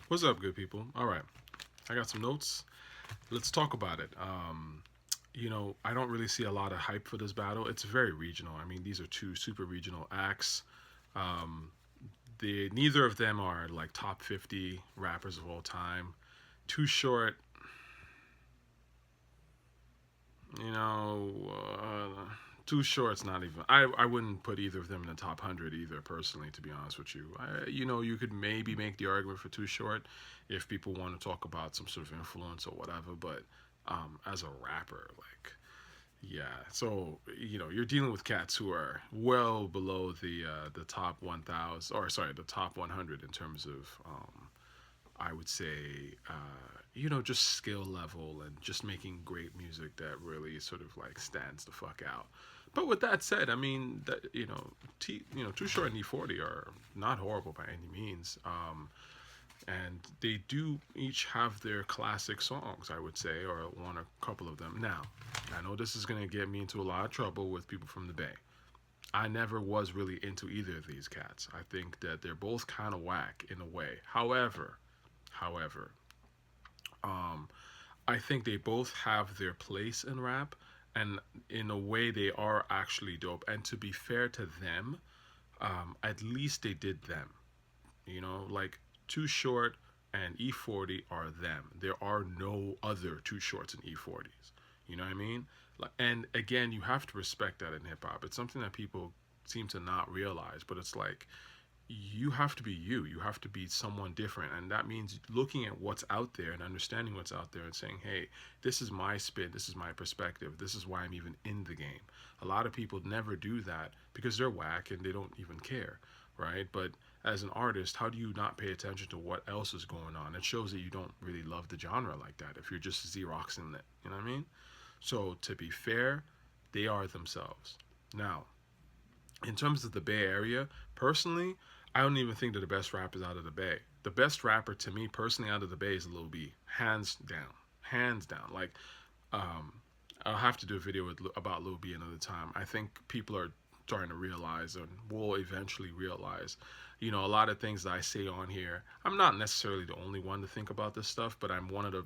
What's up, good people? All right, I got some notes. Let's talk about it. I don't really see a lot of hype for this battle. It's very regional. I mean, these are two super regional acts. Um, neither of them are like top 50 rappers of all time. Too Short, you know, Too Short's not even. I wouldn't put either of them in the top 100 either, personally, to be honest with you. You could maybe make the argument for Too Short if people want to talk about some sort of influence or whatever, but as a rapper, like, yeah. So you're dealing with cats who are well below the top 1,000, or sorry, the top 100 in terms of I would say, just skill level and just making great music that really sort of like stands the fuck out. But with that said, I mean that Too Short and E-40 are not horrible by any means, and they do each have their classic songs, I would say, or one or a couple of them. Now, I know this is gonna get me into a lot of trouble with people from the Bay. I never was really into either of these cats. I think that they're both kind of whack in a way. However, um, I think they both have their place in rap, and in a way, they are actually dope. And to be fair to them, at least they did them. Like Too Short and E-40 are them. There are no other Too Shorts and E-40s. You know what I mean? And again, you have to respect that in hip hop. It's something that people seem to not realize, but it's like you have to be you. You have to be someone different. And that means looking at what's out there and understanding what's out there and saying, hey, this is my spin. This is my perspective. This is why I'm even in the game. A lot of people never do that because they're whack and they don't even care, right? But as an artist, how do you not pay attention to what else is going on? It shows that you don't really love the genre like that if you're just Xeroxing it. You know what I mean? So to be fair, they are themselves. Now, in terms of the Bay Area, personally, I don't even think that the best rapper is out of the Bay. The best rapper to me personally out of the Bay is Lil B, hands down, hands down. Like, um, I'll have to do a video about Lil B another time. I think people are starting to realize and will eventually realize, a lot of things that I say on here. I'm not necessarily the only one to think about this stuff, but I'm one of the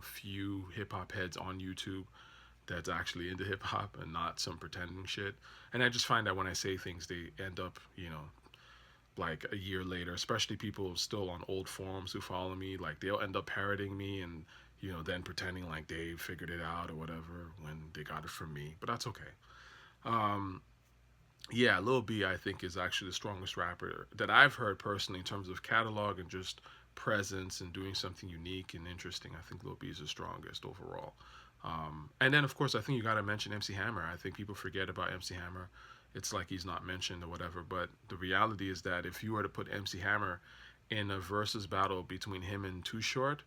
few hip hop heads on YouTube that's actually into hip hop and not some pretending shit. And I just find that when I say things, they end up, like a year later, especially people still on old forums who follow me, like they'll end up parroting me and, then pretending like they figured it out or whatever when they got it from me. But that's okay. Um, yeah, Lil B, I think, is actually the strongest rapper that I've heard personally in terms of catalog and just presence and doing something unique and interesting. I think Lil B is the strongest overall. And then, of course, I think you got to mention MC Hammer. I think people forget about MC Hammer. It's like he's not mentioned or whatever. But the reality is that if you were to put MC Hammer in a versus battle between him and Too Short,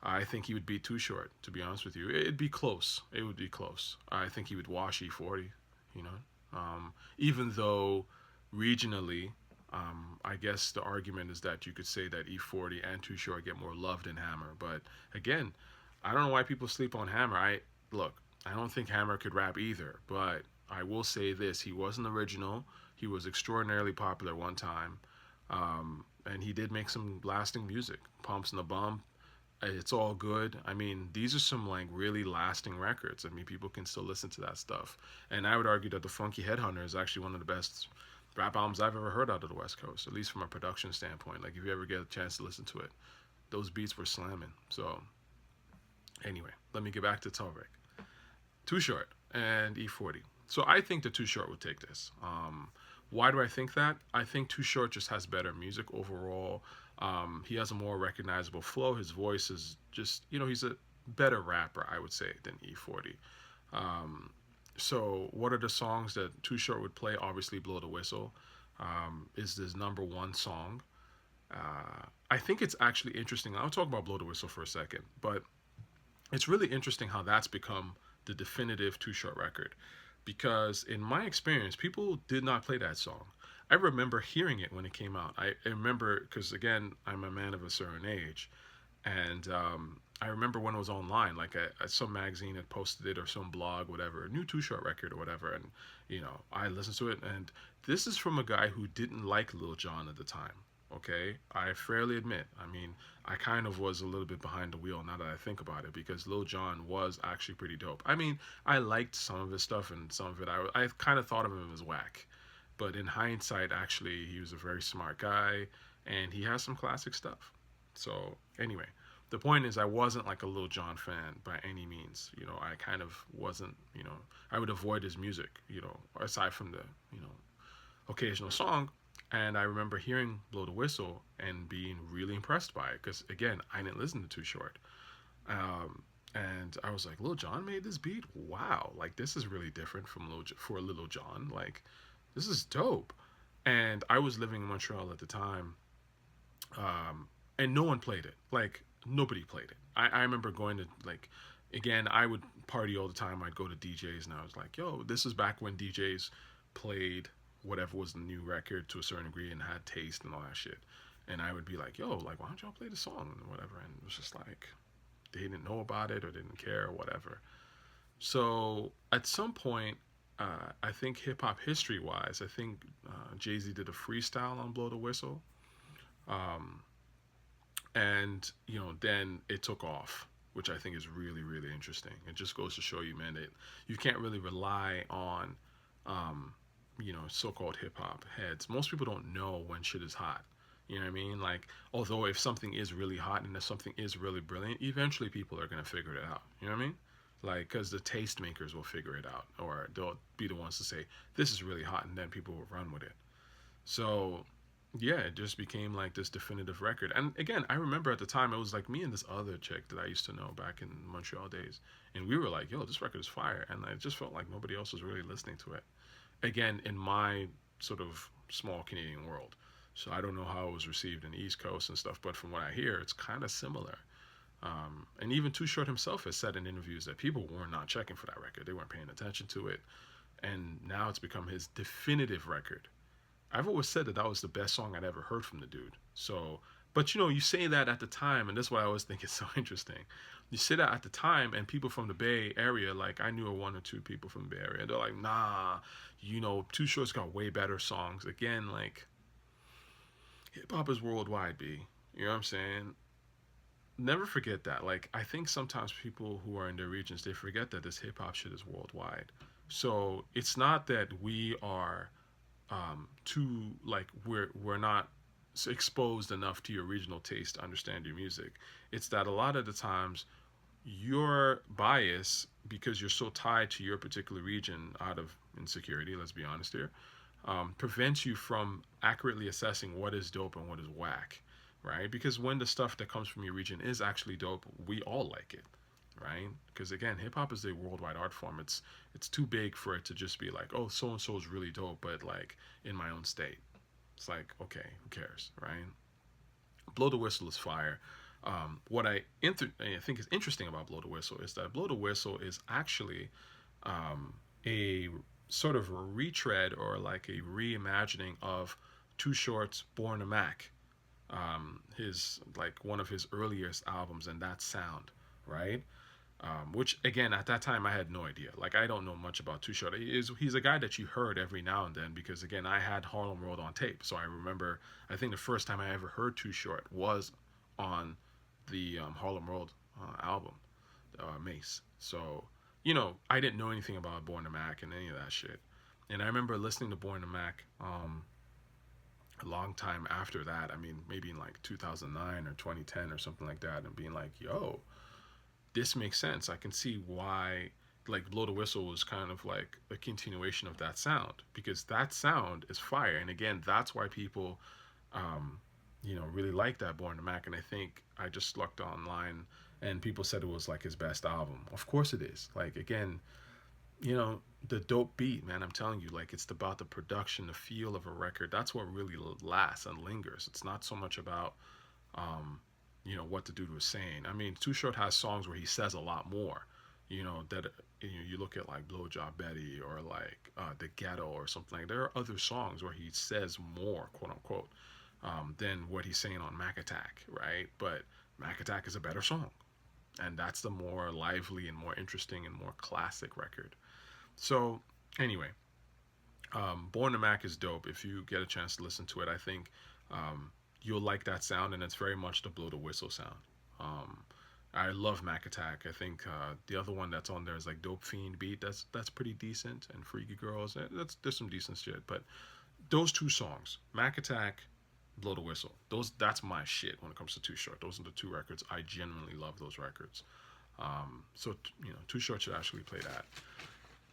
I think he would beat Too Short, to be honest with you. It'd be close. It would be close. I think he would wash E-40, you know? Even though regionally, I guess the argument is that you could say that E-40 and Too Short get more love than Hammer. But again, I don't know why people sleep on Hammer. Look, I don't think Hammer could rap either, but I will say this: he was an original. He was extraordinarily popular one time, and he did make some lasting music. Pumps in the Bump, it's all good. I mean, these are some like really lasting records. I mean, people can still listen to that stuff. And I would argue that the Funky Headhunter is actually one of the best rap albums I've ever heard out of the West Coast, at least from a production standpoint. Like if you ever get a chance to listen to it, those beats were slamming. So anyway, let me get back to Topic. Too Short and E-40. So I think the Too Short would take this. Why do I think that? I think Too Short just has better music overall. He has a more recognizable flow. His voice is just, he's a better rapper, I would say, than E-40. Um, so what are the songs that Too Short would play? Obviously, Blow the Whistle is his number one song. I think it's actually interesting. I'll talk about Blow the Whistle for a second, but it's really interesting how that's become the definitive Too Short record. Because in my experience, people did not play that song. I remember hearing it when it came out. I remember, because again, I'm a man of a certain age. And I remember when it was online, like some magazine had posted it or some blog, whatever, a new Too Short record or whatever. And, I listened to it. And this is from a guy who didn't like Lil Jon at the time. Okay, I fairly admit. I mean, I kind of was a little bit behind the wheel now that I think about it because Lil Jon was actually pretty dope. I mean, I liked some of his stuff and some of it I kind of thought of him as whack, but in hindsight, actually, he was a very smart guy and he has some classic stuff. So anyway, the point is, I wasn't like a Lil Jon fan by any means. You know, I kind of wasn't. You know, I would avoid his music. You know, aside from the occasional song. And I remember hearing Blow the Whistle and being really impressed by it because, again, I didn't listen to Too Short. And I was like, Lil Jon made this beat? Wow. Like, this is really different from for Lil Jon. Like, this is dope. And I was living in Montreal at the time, and no one played it. Like, nobody played it. I remember going to, like, again, I would party all the time. I'd go to DJs, and I was like, yo, this is back when DJs played whatever was the new record to a certain degree and had taste and all that shit. And I would be like, yo, like, why don't y'all play the song and whatever? And it was just like, they didn't know about it or didn't care or whatever. So at some point, I think hip hop history wise, I think Jay Z did a freestyle on Blow the Whistle. Um, and, then it took off, which I think is really, really interesting. It just goes to show you, man, that you can't really rely on so-called hip hop heads. Most people don't know when shit is hot. You know what I mean? Like, although if something is really hot and if something is really brilliant, eventually people are gonna figure it out. You know what I mean? Like, because the taste makers will figure it out, or they'll be the ones to say this is really hot, and then people will run with it. So, yeah, it just became like this definitive record. And again, I remember at the time it was like me and this other chick that I used to know back in Montreal days, and we were like, "Yo, this record is fire," and I just felt like nobody else was really listening to it. Again, in my sort of small Canadian world. So I don't know how it was received in the East Coast and stuff, but from what I hear, it's kind of similar. And even Too Short himself has said in interviews that people were not checking for that record. They weren't paying attention to it. And now it's become his definitive record. I've always said that that was the best song I'd ever heard from the dude. So, but you say that at the time, and that's what I always think is so interesting. You say that at the time, and people from the Bay Area, like I knew one or two people from the Bay Area, they're like, nah, Too Short's got way better songs. Again, like, hip hop is worldwide, B. You know what I'm saying? Never forget that. Like, I think sometimes people who are in their regions, they forget that this hip hop shit is worldwide. So it's not that we are too like we're not exposed enough to your regional taste to understand your music. It's that a lot of the times your bias, because you're so tied to your particular region out of insecurity, let's be honest here, prevents you from accurately assessing what is dope and what is whack, right? Because when the stuff that comes from your region is actually dope, we all like it, right? Because again, hip hop is a worldwide art form. It's too big for it to just be like, oh, so and so is really dope, but like in my own state, it's like, okay, who cares, right? Blow the Whistle is fire. What I think is interesting about Blow the Whistle is that Blow the Whistle is actually a sort of a retread or like a reimagining of Too Short's Born to Mack, his like one of his earliest albums, and that sound, right? Which again at that time I had no idea. Like I don't know much about Too Short. He's a guy that you heard every now and then because again I had Harlem World on tape, so I remember I think the first time I ever heard Too Short was on the Harlem World album, Mace. So I didn't know anything about Born to Mac and any of that shit. And I remember listening to Born to Mac a long time after that. I mean, maybe in like 2009 or 2010 or something like that, and being like, yo, this makes sense. I can see why like Blow the Whistle was kind of like a continuation of that sound because that sound is fire. And again, that's why people really like that Born to Mac. And I think I just looked online and people said it was like his best album. Of course it is. Like again, the dope beat, man. I'm telling you, like it's about the production, the feel of a record. That's what really lasts and lingers. It's not so much about what the dude was saying. I mean, Too Short has songs where he says a lot more. That you look at like Blowjob Betty or like The Ghetto or something like. There are other songs where he says more, quote unquote, than what he's saying on Mac Attack, right? But Mac Attack is a better song, and that's the more lively and more interesting and more classic record. So anyway, Born to Mac is dope. If you get a chance to listen to it, I think you'll like that sound, and it's very much the blow the whistle sound. Um, I love Mac Attack. I think the other one that's on there is like Dope Fiend Beat. That's pretty decent, and Freaky Girls. That's there's some decent shit. But those two songs, Mac Attack, Blow the Whistle. That's my shit when it comes to Too Short. Those are the two records I genuinely love. Those records. So Too Short should actually play that.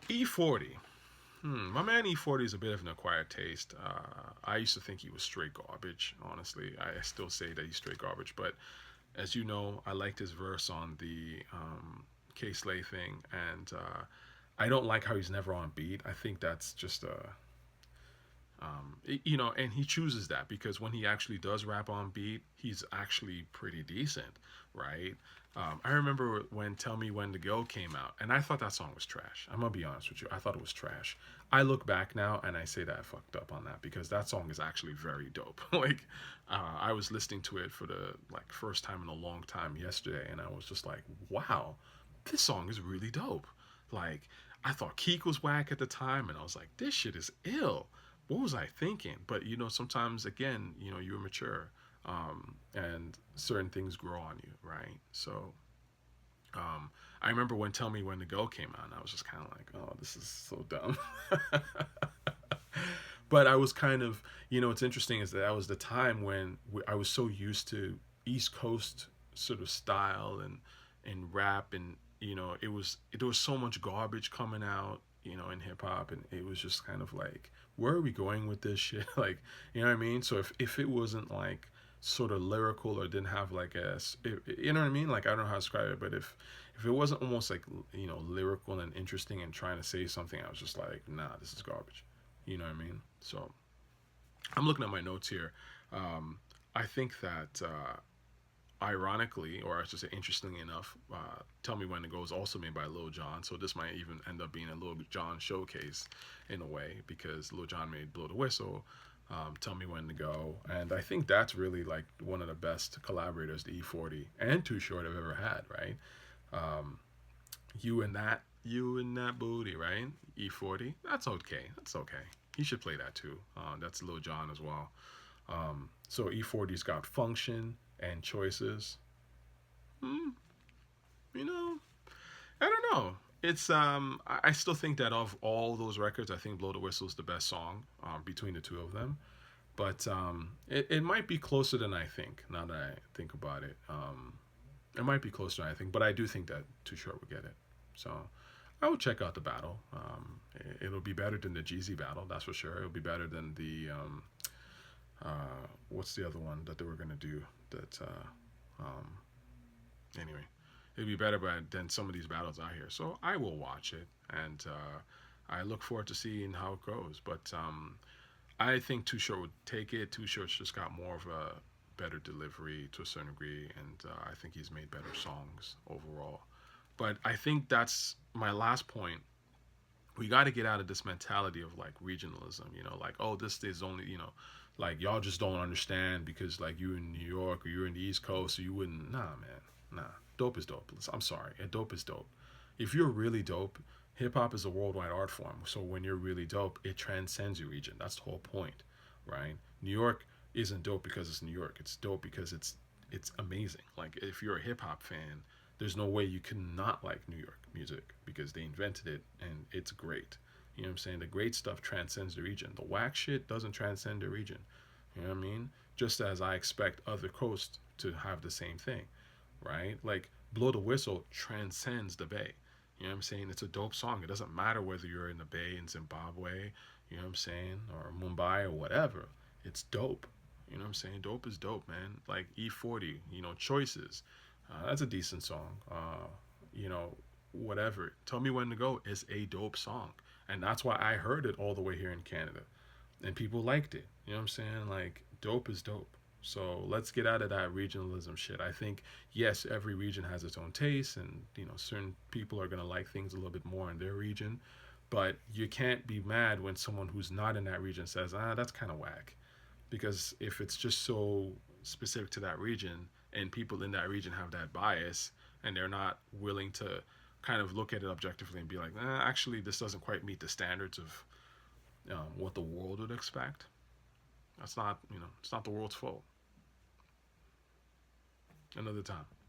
E-40. My man E-40 is a bit of an acquired taste. I used to think he was straight garbage. Honestly, I still say that he's straight garbage. But as you know, I liked his verse on the K Slay thing, and I don't like how he's never on beat. I think that's just a and he chooses that because when he actually does rap on beat, he's actually pretty decent, right? I remember when "Tell Me When to Go" came out, and I thought that song was trash. I'm gonna be honest with you, I thought it was trash. I look back now and I say that I fucked up on that because that song is actually very dope. Like, I was listening to it for the first time in a long time yesterday, and I was just like, wow, this song is really dope. Like, I thought Keek was whack at the time, and I was like, this shit is ill. What was I thinking? But sometimes again, you're mature, and certain things grow on you, right? So, I remember when "Tell Me When to Go" came out, and I was just kind of like, oh, this is so dumb. But I was kind of, what's interesting is that was the time when I was so used to East Coast sort of style and rap, and there was so much garbage coming out, in hip hop, and it was just kind of like, where are we going with this shit? Like, you know what I mean? So if it wasn't like sort of lyrical or didn't have like you know what I mean? Like, I don't know how to describe it, but if it wasn't almost like lyrical and interesting and trying to say something, I was just like, nah, this is garbage. You know what I mean? So I'm looking at my notes here. I think that ironically, or I should say interestingly enough, "Tell Me When to Go" is also made by Lil Jon, so this might even end up being a Lil Jon showcase in a way because Lil Jon made "Blow the Whistle," "Tell Me When to Go," and I think that's really like one of the best collaborators the E-40 and Too Short have ever had, right? Um, you and that booty, right? E-40, that's okay, that's okay. He should play that too. That's Lil Jon as well. So E-40's got Function and Choices. Hmm, you know, I don't know. It's I still think that of all those records, I think "Blow the Whistle" is the best song between the two of them. But it might be closer than I think. Now that I think about it, it might be closer than I think. But I do think that Too Short would get it. So I would check out the battle. It'll be better than the Jeezy battle, that's for sure. It'll be better than the what's the other one that they were gonna do? That anyway, it'd be better than some of these battles out here. So I will watch it, and I look forward to seeing how it goes. But I think Too Short would take it. Too Short's just got more of a better delivery to a certain degree, and I think he's made better songs overall. But I think that's my last point. We got to get out of this mentality of like regionalism, like, oh, this is only, like, y'all just don't understand because like you in New York or you're in the East Coast, so you wouldn't. Nah, man, nah. Dope is dope. I'm sorry, dope is dope. If you're really dope, hip hop is a worldwide art form. So when you're really dope, it transcends your region. That's the whole point, right? New York isn't dope because it's New York. It's dope because it's amazing. Like, if you're a hip hop fan, there's no way you cannot like New York music because they invented it and it's great. You know what I'm saying? The great stuff transcends the region. The whack shit doesn't transcend the region. You know what I mean? Just as I expect other coasts to have the same thing, right? Like, "Blow the Whistle" transcends the Bay. You know what I'm saying? It's a dope song. It doesn't matter whether you're in the Bay in Zimbabwe, you know what I'm saying, or Mumbai or whatever. It's dope. You know what I'm saying? Dope is dope, man. Like E-40, Choices. That's a decent song. You know, whatever. "Tell Me When to Go" is a dope song. And that's why I heard it all the way here in Canada. And people liked it. You know what I'm saying? Like, dope is dope. So let's get out of that regionalism shit. I think, yes, every region has its own taste, and certain people are gonna like things a little bit more in their region. But you can't be mad when someone who's not in that region says, that's kind of whack. Because if it's just so specific to that region, and people in that region have that bias, and they're not willing to kind of look at it objectively and be like, actually, this doesn't quite meet the standards of what the world would expect. That's not, it's not the world's fault. Another time.